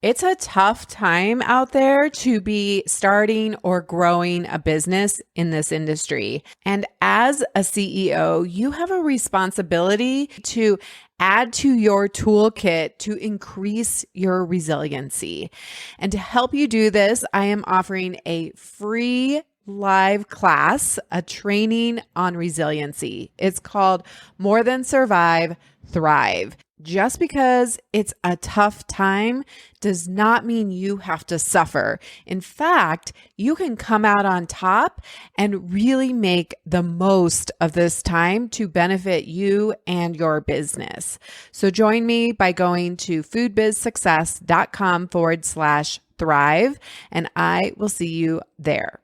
It's a tough time out there to be starting or growing a business in this industry. And as a CEO, you have a responsibility to add to your toolkit to increase your resiliency. And to help you do this, I am offering a free live class, a training on resiliency. It's called More Than Survive, Thrive. Just because it's a tough time does not mean you have to suffer. In fact, you can come out on top and really make the most of this time to benefit you and your business. So join me by going to foodbizsuccess.com/thrive, and I will see you there.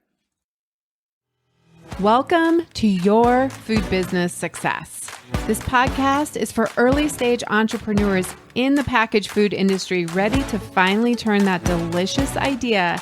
Welcome to Your Food Business Success. This podcast is for early stage entrepreneurs in the packaged food industry ready to finally turn that delicious idea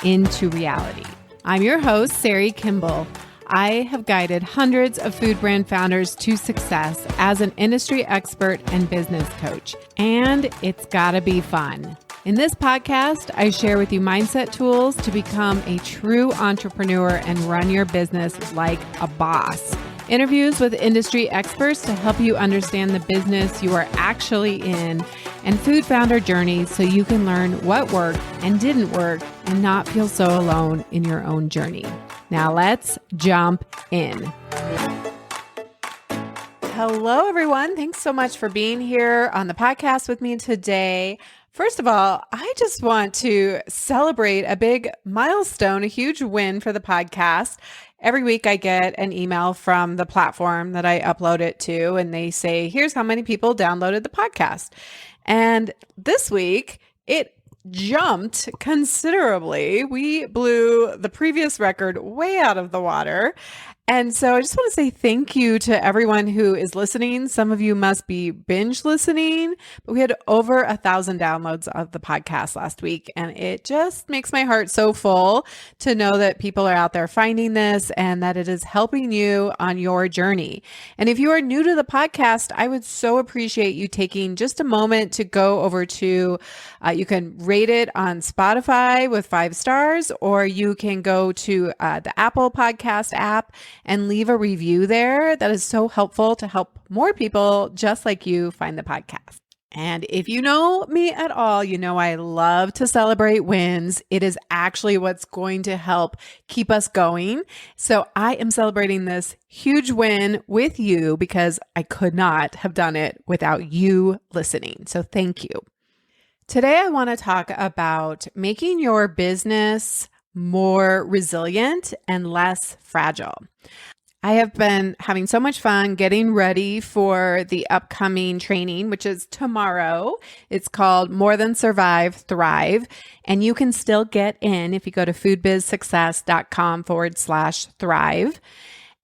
into reality. I'm your host, Sari Kimbell. I have guided hundreds of food brand founders to success as an industry expert and business coach, and it's gotta be fun. In this podcast, I share with you mindset tools to become a true entrepreneur and run your business like a boss. Interviews with industry experts to help you understand the business you are actually in, and food founder journeys so you can learn what worked and didn't work and not feel so alone in your own journey. Now let's jump in. Hello, everyone. Thanks so much for being here on the podcast with me today. First of all, I just want to celebrate a big milestone, a huge win for the podcast. Every week I get an email from the platform that I upload it to, and they say, here's how many people downloaded the podcast. And this week it jumped considerably. We blew the previous record way out of the water. And so I just want to say thank you to everyone who is listening. Some of you must be binge listening, but we had over 1,000 downloads of the podcast last week. And it just makes my heart so full to know that people are out there finding this and that it is helping you on your journey. And if you are new to the podcast, I would so appreciate you taking just a moment to go over to, you can rate it on Spotify with 5 stars, or you can go to the Apple Podcast app and leave a review there. That is so helpful to help more people just like you find the podcast. And if you know me at all, you know I love to celebrate wins. It is actually what's going to help keep us going. So I am celebrating this huge win with you because I could not have done it without you listening. So thank you. Today, I want to talk about making your business more resilient and less fragile. I have been having so much fun getting ready for the upcoming training, which is tomorrow. It's called More Than Survive, Thrive. And you can still get in if you go to foodbizsuccess.com/thrive.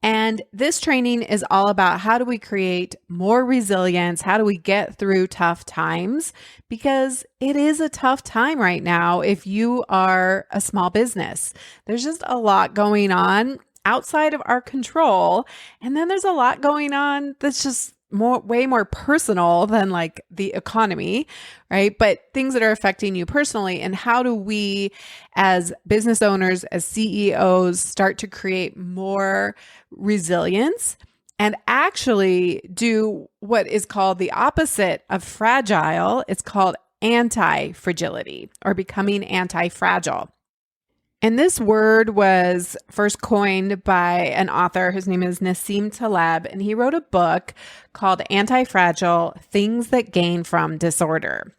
And this training is all about how do we create more resilience? How do we get through tough times? Because it is a tough time right now if you are a small business. There's just a lot going on outside of our control. And then there's a lot going on that's just way more personal than like the economy, right? But things that are affecting you personally. And how do we as business owners, as CEOs, start to create more resilience and actually do what is called the opposite of fragile? It's called anti-fragility, or becoming anti-fragile. And this word was first coined by an author. His name is Nassim Taleb, and he wrote a book called Antifragile: Things That Gain from Disorder.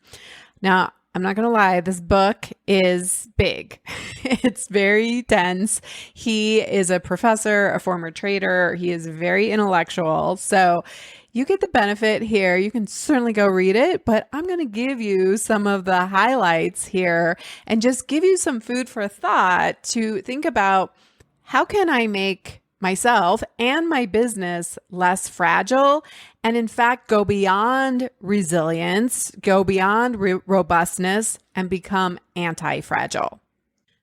Now, I'm not going to lie, this book is big. It's very dense. He is a professor, a former trader. He is very intellectual. So you get the benefit here. You can certainly go read it, but I'm going to give you some of the highlights here and just give you some food for thought to think about how can I make myself and my business less fragile, and in fact, go beyond resilience, go beyond robustness, and become anti-fragile.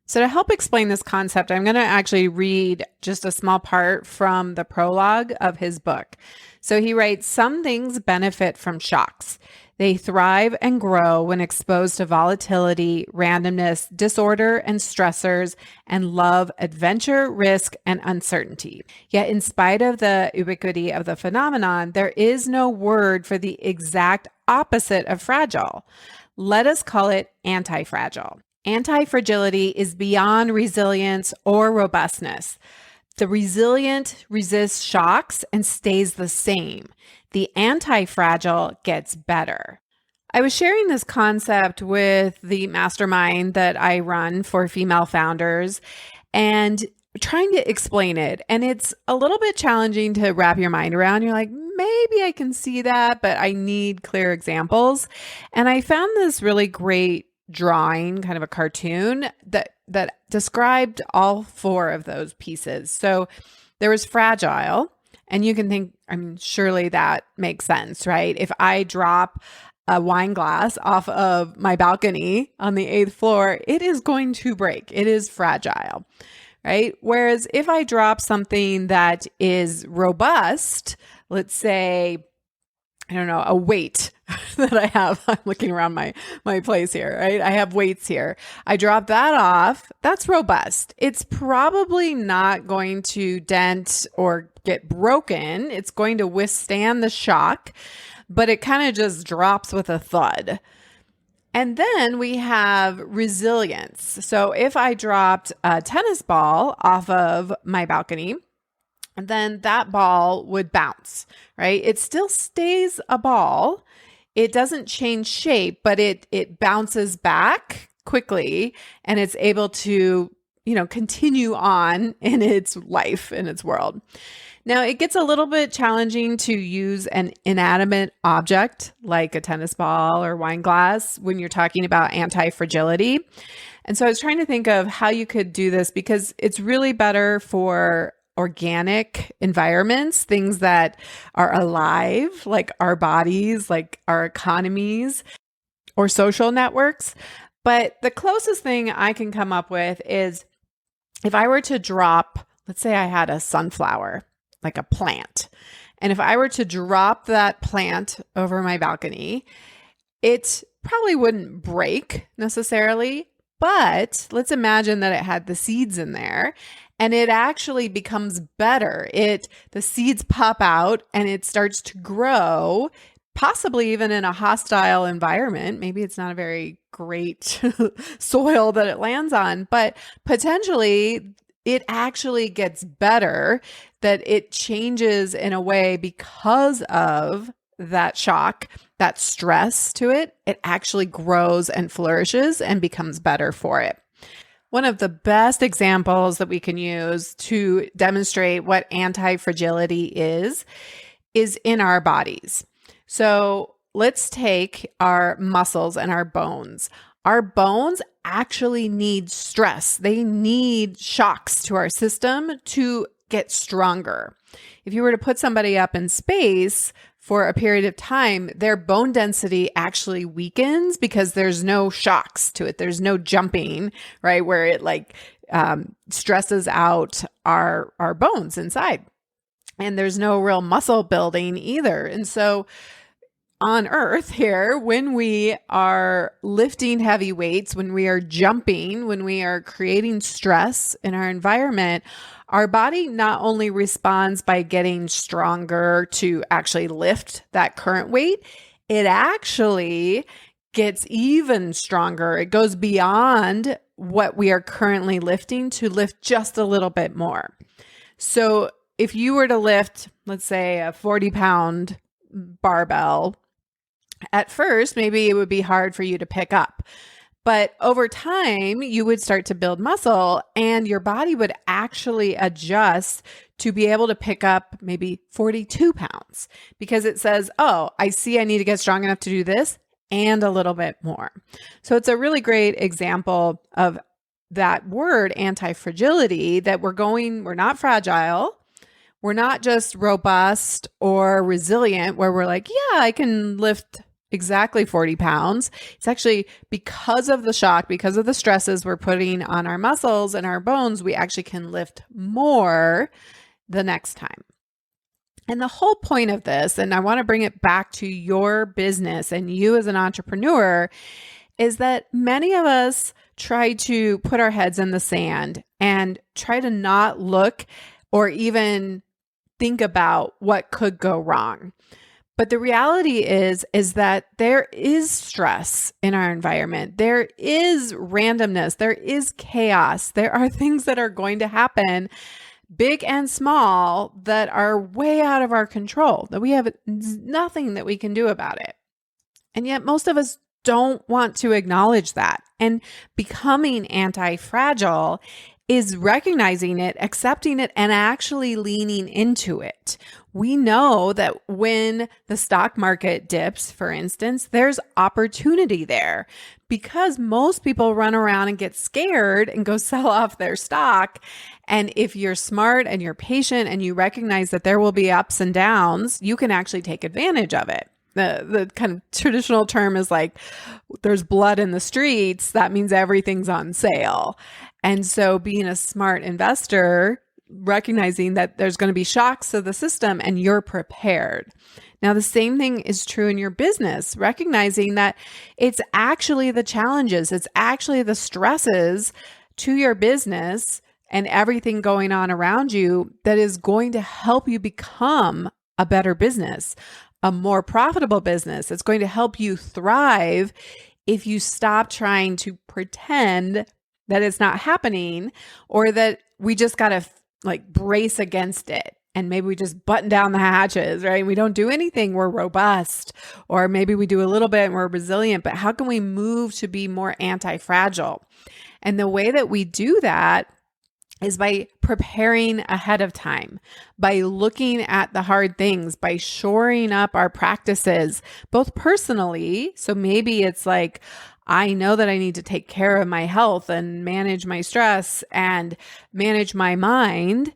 So, to help explain this concept, I'm going to actually read just a small part from the prologue of his book. So, he writes, "Some things benefit from shocks. They thrive and grow when exposed to volatility, randomness, disorder, and stressors, and love adventure, risk, and uncertainty. Yet, in spite of the ubiquity of the phenomenon, there is no word for the exact opposite of fragile. Let us call it anti-fragile. Anti-fragility is beyond resilience or robustness. The resilient resists shocks and stays the same. The anti-fragile gets better." I was sharing this concept with the mastermind that I run for female founders and trying to explain it. And it's a little bit challenging to wrap your mind around. You're like, maybe I can see that, but I need clear examples. And I found this really great drawing, kind of a cartoon that described all four of those pieces. So there was fragile, and you can think, I mean, surely that makes sense, right? If I drop a wine glass off of my balcony on the 8th floor, it is going to break. It is fragile, right? Whereas if I drop something that is robust, let's say, I don't know, a weight that I have. I'm looking around my place here, right? I have weights here. I drop that off. That's robust. It's probably not going to dent or get broken. It's going to withstand the shock, but it kind of just drops with a thud. And then we have resilience. So if I dropped a tennis ball off of my balcony, then that ball would bounce, right? It still stays a ball. It doesn't change shape, but it bounces back quickly and it's able to, continue on in its life, in its world. Now, it gets a little bit challenging to use an inanimate object like a tennis ball or wine glass when you're talking about anti-fragility. And so I was trying to think of how you could do this because it's really better for organic environments, things that are alive, like our bodies, like our economies or social networks. But the closest thing I can come up with is if I were to drop, let's say I had a sunflower, like a plant. And if I were to drop that plant over my balcony, it probably wouldn't break necessarily, but let's imagine that it had the seeds in there and it actually becomes better. The seeds pop out and it starts to grow, possibly even in a hostile environment. Maybe it's not a very great soil that it lands on, but potentially it actually gets better, that it changes in a way because of that shock, that stress to it. It actually grows and flourishes and becomes better for it. One of the best examples that we can use to demonstrate what anti-fragility is in our bodies. So let's take our muscles and our bones. Our bones actually need stress. They need shocks to our system to get stronger. If you were to put somebody up in space for a period of time, their bone density actually weakens because there's no shocks to it. There's no jumping, right? Where it stresses out our bones inside. And there's no real muscle building either. And so on Earth here, when we are lifting heavy weights, when we are jumping, when we are creating stress in our environment, our body not only responds by getting stronger to actually lift that current weight, it actually gets even stronger. It goes beyond what we are currently lifting to lift just a little bit more. So if you were to lift, let's say, a 40-pound barbell, at first, maybe it would be hard for you to pick up. But over time, you would start to build muscle and your body would actually adjust to be able to pick up maybe 42 pounds because it says, oh, I see I need to get strong enough to do this and a little bit more. So it's a really great example of that word anti-fragility, that we're not fragile. We're not just robust or resilient where we're like, yeah, I can lift exactly 40 pounds. It's actually because of the shock, because of the stresses we're putting on our muscles and our bones, we actually can lift more the next time. And the whole point of this, and I want to bring it back to your business and you as an entrepreneur, is that many of us try to put our heads in the sand and try to not look or even think about what could go wrong. But the reality is that there is stress in our environment. There is randomness. There is chaos. There are things that are going to happen, big and small, that are way out of our control, that we have nothing that we can do about it. And yet most of us don't want to acknowledge that. And becoming anti-fragile is recognizing it, accepting it, and actually leaning into it. We know that when the stock market dips, for instance, there's opportunity there because most people run around and get scared and go sell off their stock. And if you're smart and you're patient and you recognize that there will be ups and downs, you can actually take advantage of it. The kind of traditional term is like, there's blood in the streets. That means everything's on sale. And so being a smart investor, recognizing that there's going to be shocks to the system and you're prepared. Now, the same thing is true in your business, recognizing that it's actually the challenges, it's actually the stresses to your business and everything going on around you that is going to help you become a better business, a more profitable business. It's going to help you thrive if you stop trying to pretend that it's not happening or that we just got to brace against it. And maybe we just button down the hatches, right? We don't do anything. We're robust. Or maybe we do a little bit and we're resilient. But how can we move to be more anti-fragile? And the way that we do that is by preparing ahead of time, by looking at the hard things, by shoring up our practices, both personally. So maybe it's like, I know that I need to take care of my health and manage my stress and manage my mind.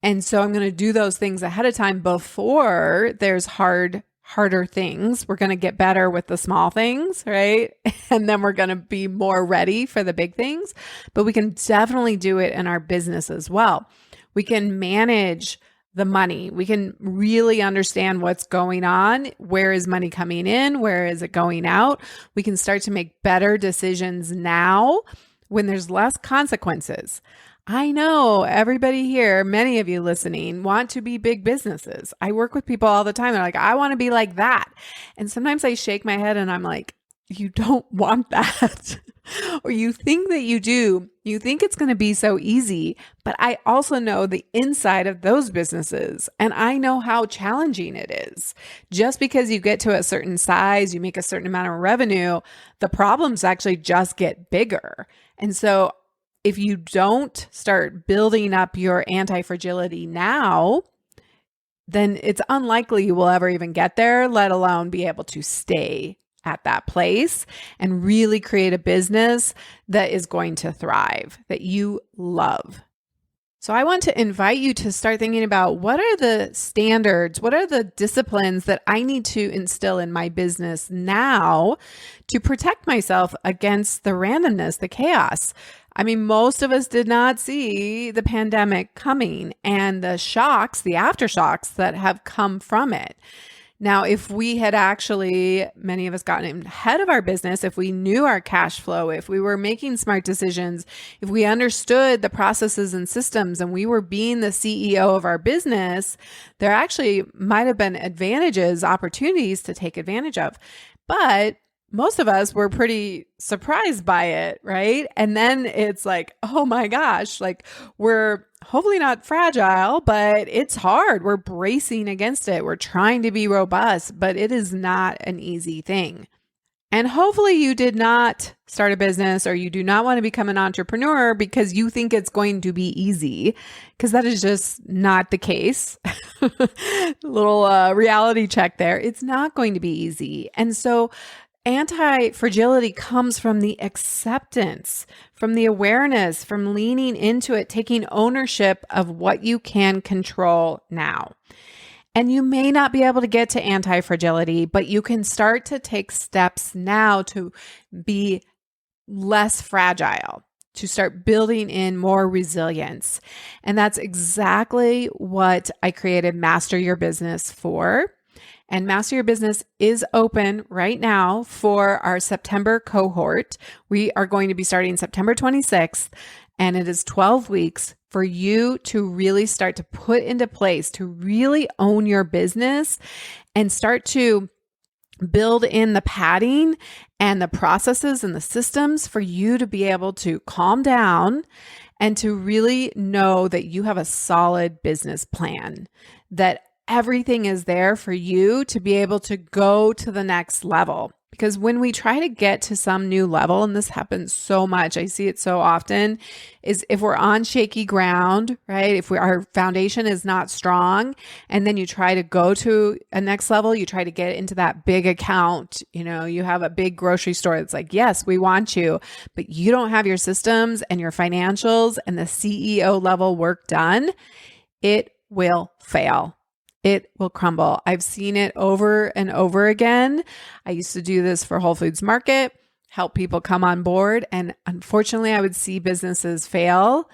And so I'm going to do those things ahead of time before there's harder things. We're going to get better with the small things, right? And then we're going to be more ready for the big things. But we can definitely do it in our business as well. We can manage the money. We can really understand what's going on. Where is money coming in? Where is it going out? We can start to make better decisions now when there's less consequences. I know everybody here, many of you listening, want to be big businesses. I work with people all the time. They're like, I want to be like that. And sometimes I shake my head and I'm like, you don't want that. Or you think that you do. You think it's going to be so easy. But I also know the inside of those businesses. And I know how challenging it is. Just because you get to a certain size, you make a certain amount of revenue, the problems actually just get bigger. And so if you don't start building up your anti-fragility now, then it's unlikely you will ever even get there, let alone be able to stay at that place and really create a business that is going to thrive, that you love. So I want to invite you to start thinking about what are the standards, what are the disciplines that I need to instill in my business now to protect myself against the randomness, the chaos. I mean, most of us did not see the pandemic coming and the shocks, the aftershocks that have come from it. Now, if we had actually, many of us gotten ahead of our business, if we knew our cash flow, if we were making smart decisions, if we understood the processes and systems and we were being the CEO of our business, there actually might have been advantages, opportunities to take advantage of. But most of us were pretty surprised by it, right? And then it's like, oh my gosh, like we're hopefully not fragile, but it's hard. We're bracing against it. We're trying to be robust, but it is not an easy thing. And hopefully you did not start a business or you do not want to become an entrepreneur because you think it's going to be easy, because that is just not the case. Little reality check there. It's not going to be easy. And so anti-fragility comes from the acceptance, from the awareness, from leaning into it, taking ownership of what you can control now. And you may not be able to get to anti-fragility, but you can start to take steps now to be less fragile, to start building in more resilience. And that's exactly what I created Master Your Business for. And Master Your Business is open right now for our September cohort. We are going to be starting September 26th, and it is 12 weeks for you to really start to put into place, to really own your business and start to build in the padding and the processes and the systems for you to be able to calm down and to really know that you have a solid business plan, that everything is there for you to be able to go to the next level. Because when we try to get to some new level, and this happens so much, I see it so often, is if we're on shaky ground, right? If our foundation is not strong, and then you try to go to a next level, you try to get into that big account, you have a big grocery store that's like, yes, we want you, but you don't have your systems and your financials and the CEO level work done, it will fail. It will crumble. I've seen it over and over again. I used to do this for Whole Foods Market, help people come on board. And unfortunately, I would see businesses fail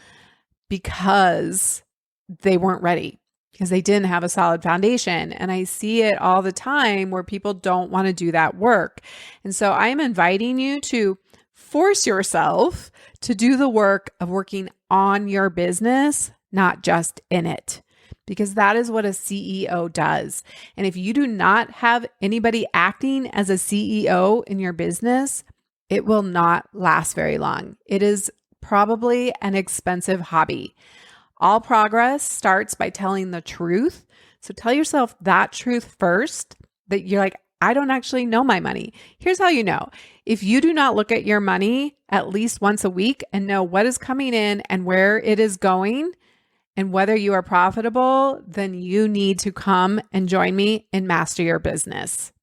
because they weren't ready, because they didn't have a solid foundation. And I see it all the time where people don't want to do that work. And so I am inviting you to force yourself to do the work of working on your business, not just in it. Because that is what a CEO does. And if you do not have anybody acting as a CEO in your business, it will not last very long. It is probably an expensive hobby. All progress starts by telling the truth. So tell yourself that truth first, that you're like, I don't actually know my money. Here's how you know. If you do not look at your money at least once a week and know what is coming in and where it is going, and whether you are profitable, then you need to come and join me in Master Your Business.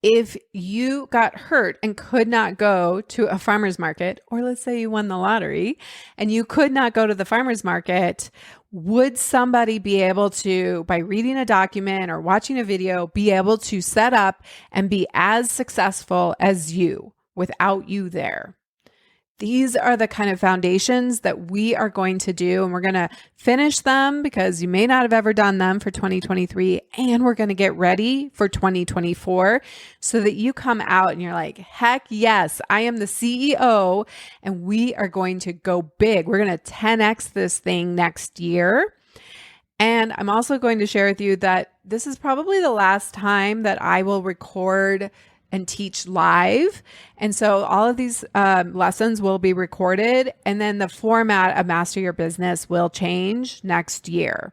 If you got hurt and could not go to a farmer's market, or let's say you won the lottery and you could not go to the farmer's market, would somebody be able to, by reading a document or watching a video, be able to set up and be as successful as you without you there? These are the kind of foundations that we are going to do, and we're going to finish them because you may not have ever done them for 2023, and we're going to get ready for 2024 so that you come out and you're like, heck yes, I am the CEO, and we are going to go big. We're going to 10x this thing next year. And I'm also going to share with you that this is probably the last time that I will record and teach live. And so all of these lessons will be recorded, and then the format of Master Your Business will change next year.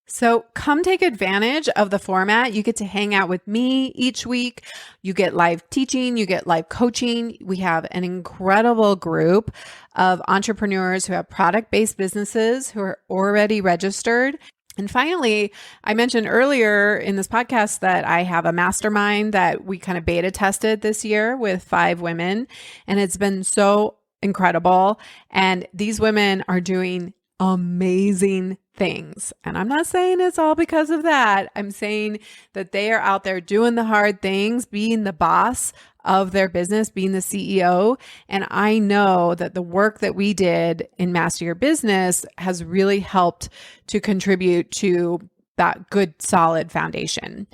So come take advantage of the format. You get to hang out with me each week. You get live teaching, you get live coaching. We have an incredible group of entrepreneurs who have product-based businesses who are already registered. And finally, I mentioned earlier in this podcast that I have a mastermind that we kind of beta tested this year with 5 women, and it's been so incredible. And these women are doing amazing things. And I'm not saying it's all because of that. I'm saying that they are out there doing the hard things, being the boss of their business, being the CEO. And I know that the work that we did in Master Your Business has really helped to contribute to that good, solid foundation.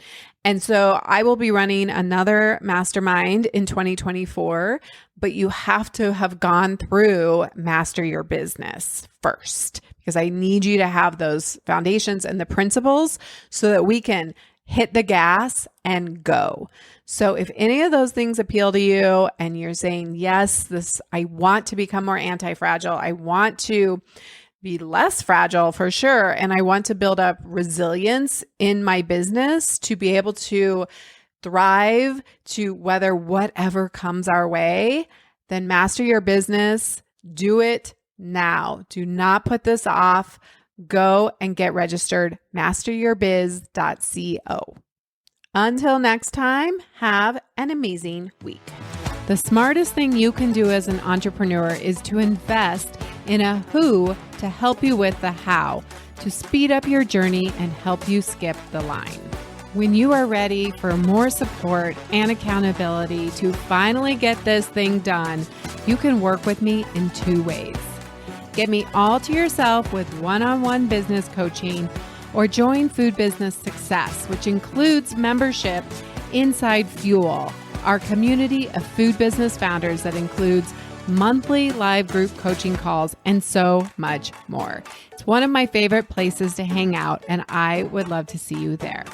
And so I will be running another mastermind in 2024, but you have to have gone through Master Your Business first, because I need you to have those foundations and the principles so that we can hit the gas and go. So if any of those things appeal to you and you're saying, yes, I want to become more anti-fragile, I want to be less fragile for sure, and I want to build up resilience in my business to be able to thrive, to weather whatever comes our way, then Master Your Business. Do it now. Do not put this off. Go and get registered, masteryourbiz.co. Until next time, have an amazing week. The smartest thing you can do as an entrepreneur is to invest in a who to help you with the how. to speed up your journey and help you skip the line. When you are ready for more support and accountability to finally get this thing done, you can work with me in 2 ways. Get me all to yourself with one-on-one business coaching, or join Food Business Success, which includes membership inside Fuel, our community of food business founders that includes monthly live group coaching calls and so much more. It's one of my favorite places to hang out, and I would love to see you there.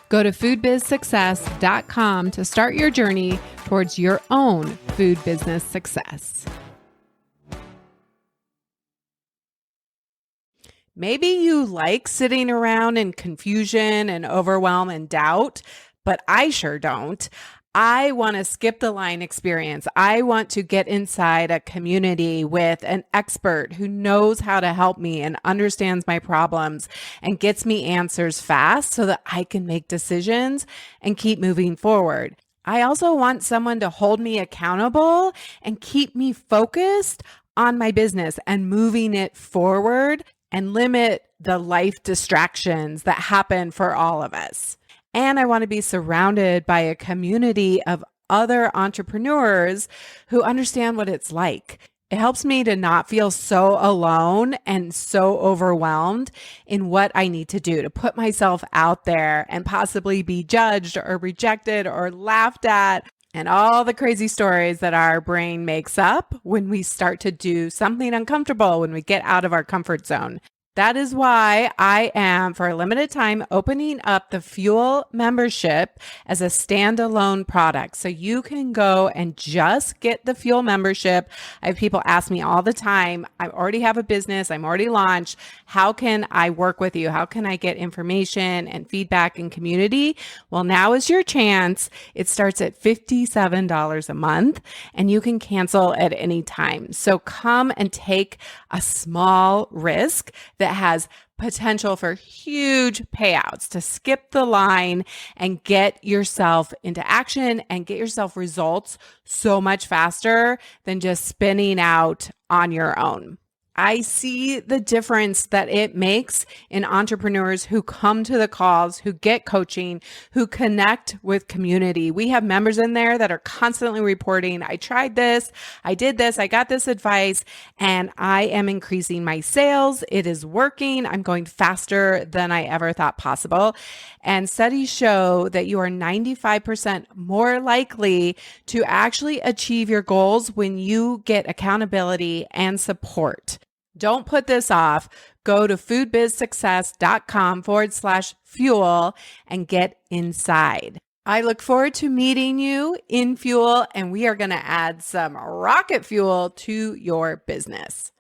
Go to foodbizsuccess.com to start your journey towards your own food business success. Maybe you like sitting around in confusion and overwhelm and doubt, but I sure don't. I want to skip the line experience. I want to get inside a community with an expert who knows how to help me and understands my problems and gets me answers fast so that I can make decisions and keep moving forward. I also want someone to hold me accountable and keep me focused on my business and moving it forward and limit the life distractions that happen for all of us. And I want to be surrounded by a community of other entrepreneurs who understand what it's like. It helps me to not feel so alone and so overwhelmed in what I need to do to put myself out there and possibly be judged or rejected or laughed at, and all the crazy stories that our brain makes up when we start to do something uncomfortable, when we get out of our comfort zone. That is why I am, for a limited time, opening up the Fuel membership as a standalone product. So you can go and just get the Fuel membership. I have people ask me all the time, I already have a business, I'm already launched. How can I work with you? How can I get information and feedback and community? Well, now is your chance. It starts at $57 a month and you can cancel at any time. So come and take a small risk that has potential for huge payouts to skip the line and get yourself into action and get yourself results so much faster than just spinning out on your own. I see the difference that it makes in entrepreneurs who come to the calls, who get coaching, who connect with community. We have members in there that are constantly reporting, I tried this, I did this, I got this advice, and I am increasing my sales. It is working. I'm going faster than I ever thought possible. And studies show that you are 95% more likely to actually achieve your goals when you get accountability and support. Don't put this off. Go to foodbizsuccess.com/fuel and get inside. I look forward to meeting you in Fuel, and we are going to add some rocket fuel to your business.